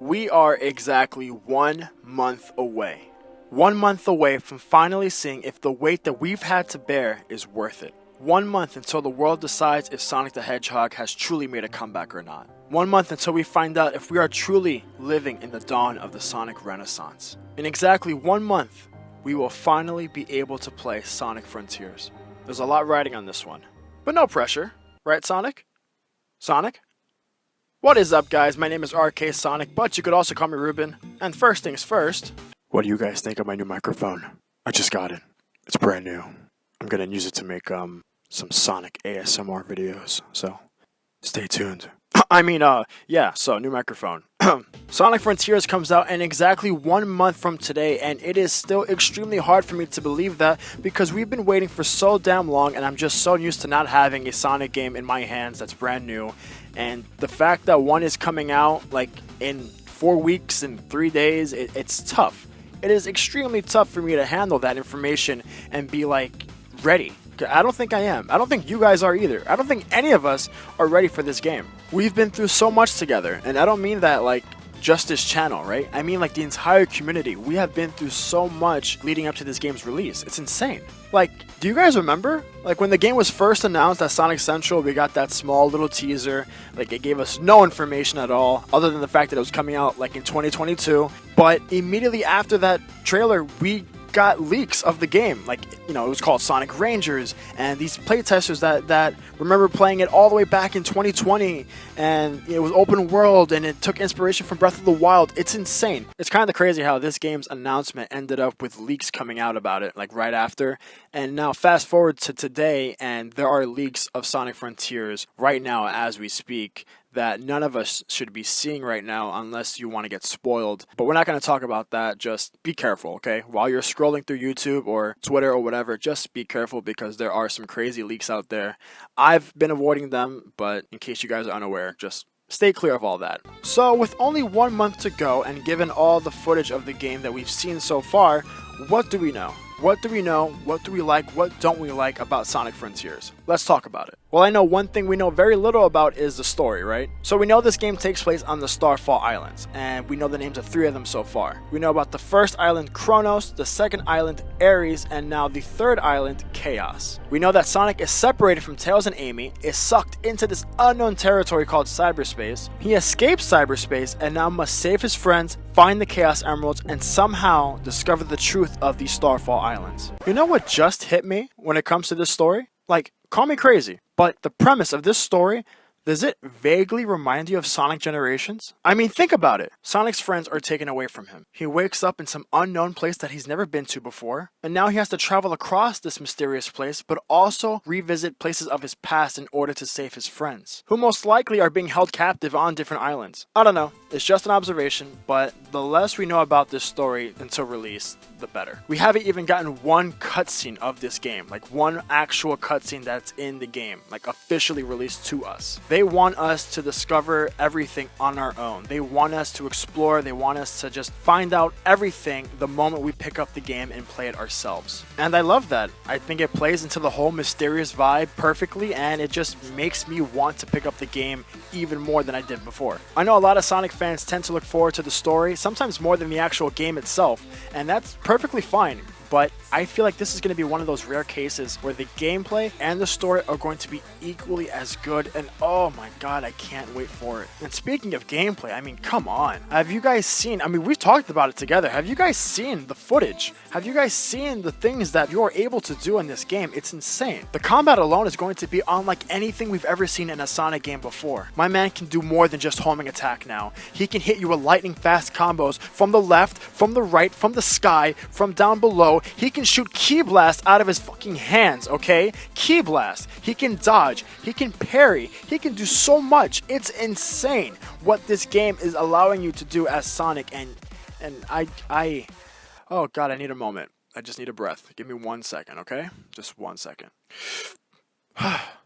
We are exactly 1 month away. 1 month away from finally seeing if the weight that we've had to bear is worth it. 1 month until the world decides if Sonic the Hedgehog has truly made a comeback or not. 1 month until we find out if we are truly living in the dawn of the Sonic Renaissance. In exactly 1 month, we will finally be able to play Sonic Frontiers. There's a lot riding on this one, but no pressure, right Sonic? Sonic? What is up guys, my name is rksonic, but you could also call me Ruben. And first things first, what do you guys think of my new microphone? I just got it. It's brand new. I'm gonna use it to make some Sonic ASMR videos, so stay tuned. So new microphone. Sonic Frontiers comes out in exactly 1 month from today, and it is still extremely hard for me to believe that because we've been waiting for so damn long, and I'm just so used to not having a Sonic game in my hands that's brand new. And the fact that one is coming out like in 4 weeks and 3 days, it's tough. It is extremely tough for me to handle that information and be like ready. I don't think I am. I don't think you guys are either. I don't think any of us are ready for this game. We've been through so much together, and I don't mean that like just this channel, right? I mean like the entire community. We have been through so much leading up to this game's release. It's insane. Like, do you guys remember? Like when the game was first announced at Sonic Central, we got that small little teaser. Like it gave us no information at all, other than the fact that it was coming out like in 2022. But immediately after that trailer, we got leaks of the game. Like, you know, it was called Sonic Rangers, and these playtesters that remember playing it all the way back in 2020, and it was open world, and it took inspiration from Breath of the Wild. It's insane. It's kind of crazy how this game's announcement ended up with leaks coming out about it, like right after, and now fast forward to today, and there are leaks of Sonic Frontiers right now as we speak that none of us should be seeing right now unless you want to get spoiled. But we're not going to talk about that. Just be careful, okay? While you're scrolling through YouTube or Twitter or whatever, just be careful because there are some crazy leaks out there. I've been avoiding them, but in case you guys are unaware, just stay clear of all that. So with only 1 month to go and given all the footage of the game that we've seen so far, what do we know? What do we know? What do we like? What don't we like about Sonic Frontiers? Let's talk about it. Well, I know one thing we know very little about is the story, right? So we know this game takes place on the Starfall Islands, and we know the names of 3 of them so far. We know about the first island, Kronos, the second island, Ares, and now the third island, Chaos. We know that Sonic is separated from Tails and Amy, is sucked into this unknown territory called Cyberspace. He escapes Cyberspace and now must save his friends, find the Chaos Emeralds, and somehow discover the truth of these Starfall Islands. You know what just hit me when it comes to this story? Like, call me crazy, but the premise of this story, does it vaguely remind you of Sonic Generations? I mean, think about it. Sonic's friends are taken away from him. He wakes up in some unknown place that he's never been to before, and now he has to travel across this mysterious place, but also revisit places of his past in order to save his friends, who most likely are being held captive on different islands. I don't know. It's just an observation, but the less we know about this story until release, the better. We haven't even gotten one cutscene of this game, like one actual cutscene that's in the game, like officially released to us. They want us to discover everything on our own. They want us to explore. They want us to just find out everything the moment we pick up the game and play it ourselves. And I love that. I think it plays into the whole mysterious vibe perfectly, and it just makes me want to pick up the game even more than I did before. I know a lot of Sonic fans tend to look forward to the story, sometimes more than the actual game itself, and that's perfectly fine. But I feel like this is going to be one of those rare cases where the gameplay and the story are going to be equally as good, and oh my god, I can't wait for it. And speaking of gameplay, I mean, come on. Have you guys seen, I mean, we've talked about it together. Have you guys seen the footage? Have you guys seen the things that you're able to do in this game? It's insane. The combat alone is going to be unlike anything we've ever seen in a Sonic game before. My man can do more than just homing attack now. He can hit you with lightning fast combos from the left, from the right, from the sky, from down below. He can shoot Ki Blast out of his fucking hands, okay? Ki Blast. He can dodge. He can parry. He can do so much. It's insane what this game is allowing you to do as Sonic, and oh god, I need a moment. I just need a breath. Give me 1 second, okay? Just 1 second.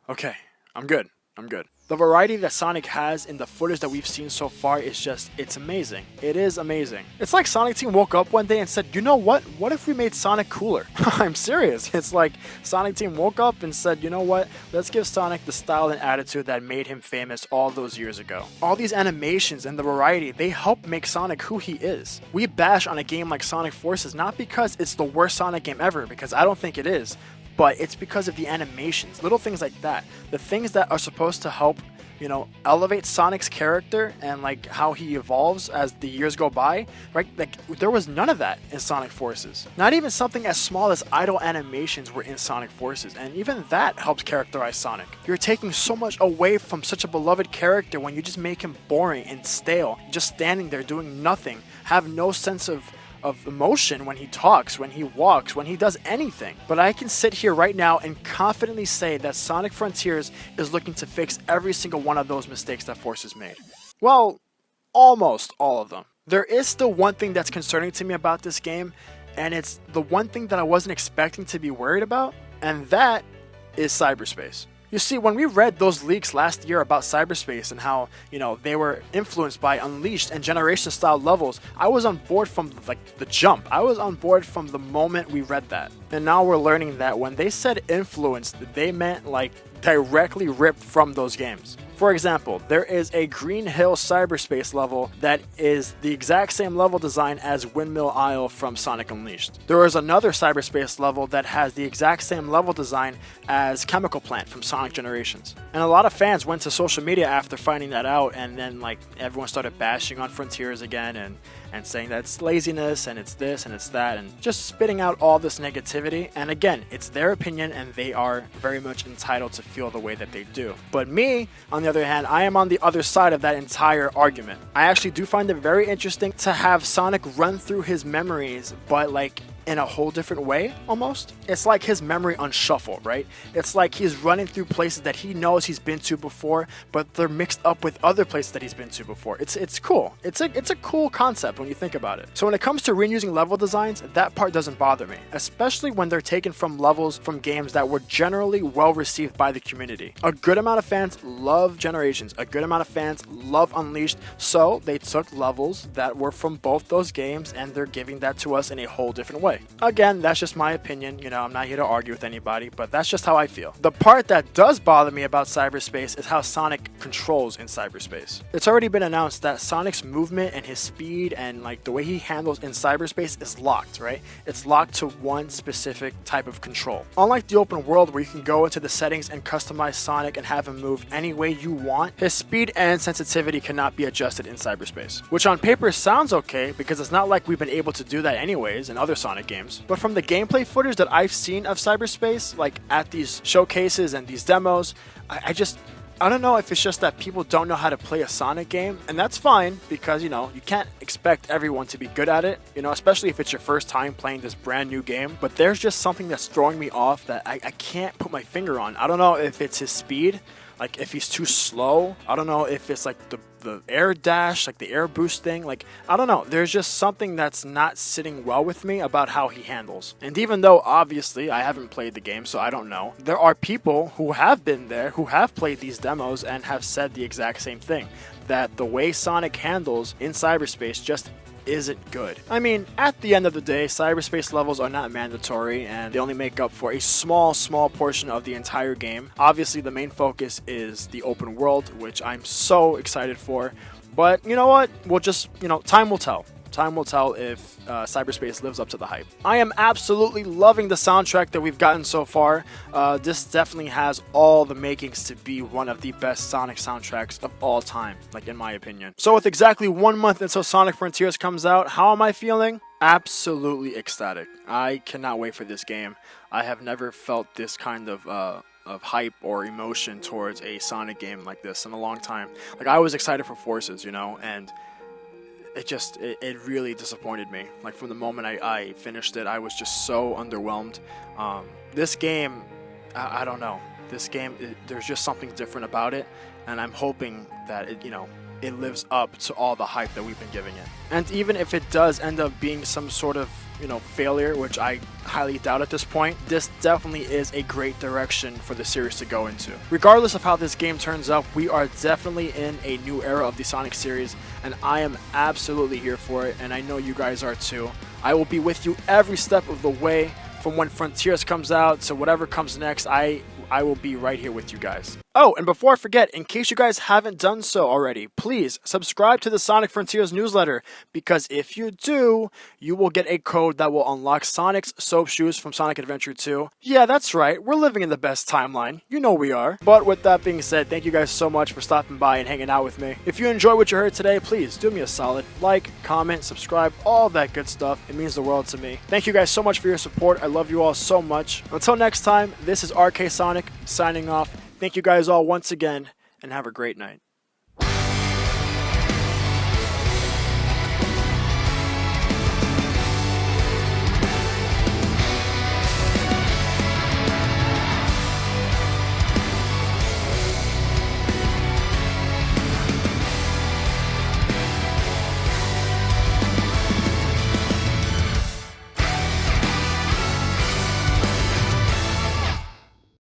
Okay, I'm good. I'm good. The variety that Sonic has in the footage that we've seen so far is just, it's amazing. It is amazing. It's like Sonic Team woke up one day and said, you know what? What if we made Sonic cooler? I'm serious. It's like Sonic Team woke up and said, you know what? Let's give Sonic the style and attitude that made him famous all those years ago. All these animations and the variety, they help make Sonic who he is. We bash on a game like Sonic Forces not because it's the worst Sonic game ever, because I don't think it is, but it's because of the animations, little things like that. The things that are supposed to help, you know, elevate Sonic's character and like how he evolves as the years go by, right? Like there was none of that in Sonic Forces. Not even something as small as idle animations were in Sonic Forces, and even that helps characterize Sonic. You're taking so much away from such a beloved character when you just make him boring and stale, just standing there doing nothing, have no sense of emotion when he talks, when he walks, when he does anything. But I can sit here right now and confidently say that Sonic Frontiers is looking to fix every single one of those mistakes that Forces made. Well, almost all of them. There is still one thing that's concerning to me about this game, and it's the one thing that I wasn't expecting to be worried about, and that is cyberspace. You see, when we read those leaks last year about cyberspace and how, you know, they were influenced by Unleashed and Generation style levels, I was on board from like the jump. I was on board from the moment we read that. And now we're learning that when they said influenced, they meant like directly ripped from those games. For example, there is a Green Hill Cyberspace level that is the exact same level design as Windmill Isle from Sonic Unleashed. There is another Cyberspace level that has the exact same level design as Chemical Plant from Sonic Generations. And a lot of fans went to social media after finding that out, and then like everyone started bashing on Frontiers again and saying that it's laziness and it's this and it's that and just spitting out all this negativity. And again, it's their opinion and they are very much entitled to feel the way that they do. But me, on the other hand, I am on the other side of that entire argument. I actually do find it very interesting to have Sonic run through his memories, but like in a whole different way, almost. It's like his memory on shuffle, right? It's like he's running through places that he knows he's been to before, but they're mixed up with other places that he's been to before. It's cool. It's a cool concept when you think about it. So when it comes to reusing level designs, that part doesn't bother me, especially when they're taken from levels from games that were generally well received by the community. A good amount of fans love Generations, a good amount of fans love Unleashed, so they took levels that were from both those games and they're giving that to us in a whole different way. Again, that's just my opinion, you know, I'm not here to argue with anybody, but that's just how I feel. The part that does bother me about cyberspace is how Sonic controls in cyberspace. It's already been announced that Sonic's movement and his speed and like the way he handles in cyberspace is locked, right? It's locked to one specific type of control. Unlike the open world where you can go into the settings and customize Sonic and have him move any way you want, his speed and sensitivity cannot be adjusted in cyberspace. Which on paper sounds okay because it's not like we've been able to do that anyways in other Sonic games. But from the gameplay footage that I've seen of cyberspace, like at these showcases and these demos, I don't know if it's just that people don't know how to play a Sonic game, and that's fine because, you know, you can't expect everyone to be good at it, you know, especially if it's your first time playing this brand new game. But there's just something that's throwing me off that I can't put my finger on. I don't know if it's his speed, like if he's too slow. I don't know if it's like the air dash, like the air boost thing. Like, I don't know. There's just something that's not sitting well with me about how he handles. And even though obviously I haven't played the game, so I don't know, there are people who have been there, who have played these demos and have said the exact same thing, that the way Sonic handles in cyberspace just isn't good. I mean, at the end of the day, cyberspace levels are not mandatory and they only make up for a small portion of the entire game. Obviously, the main focus is the open world, which I'm so excited for. But you know what? We'll just, you know, time will tell. Time will tell if cyberspace lives up to the hype. I am absolutely loving the soundtrack that we've gotten so far. This definitely has all the makings to be one of the best Sonic soundtracks of all time, like in my opinion. So with exactly 1 month until Sonic Frontiers comes out, how am I feeling? Absolutely ecstatic. I cannot wait for this game. I have never felt this kind of hype or emotion towards a Sonic game like this in a long time. Like, I was excited for Forces, you know, and it really disappointed me. Like, from the moment I finished it, I was just so underwhelmed. This game, I don't know. This game, there's just something different about it, and I'm hoping that it, you know, it lives up to all the hype that we've been giving it. And even if it does end up being some sort of, failure, which I highly doubt at this point, this definitely is a great direction for the series to go into. Regardless of how this game turns out, we are definitely in a new era of the Sonic series, and I am absolutely here for it, and I know you guys are too. I will be with you every step of the way, from when Frontiers comes out to whatever comes next. I will be right here with you guys. Oh, and before I forget, in case you guys haven't done so already, please subscribe to the Sonic Frontiers newsletter, because if you do, you will get a code that will unlock Sonic's soap shoes from Sonic Adventure 2. Yeah, that's right, we're living in the best timeline. You know we are. But with that being said, thank you guys so much for stopping by and hanging out with me. If you enjoyed what you heard today, please do me a solid. Like, comment, subscribe, all that good stuff. It means the world to me. Thank you guys so much for your support. I love you all so much. Until next time, this is rksonic signing off. Thank you guys all once again, and have a great night.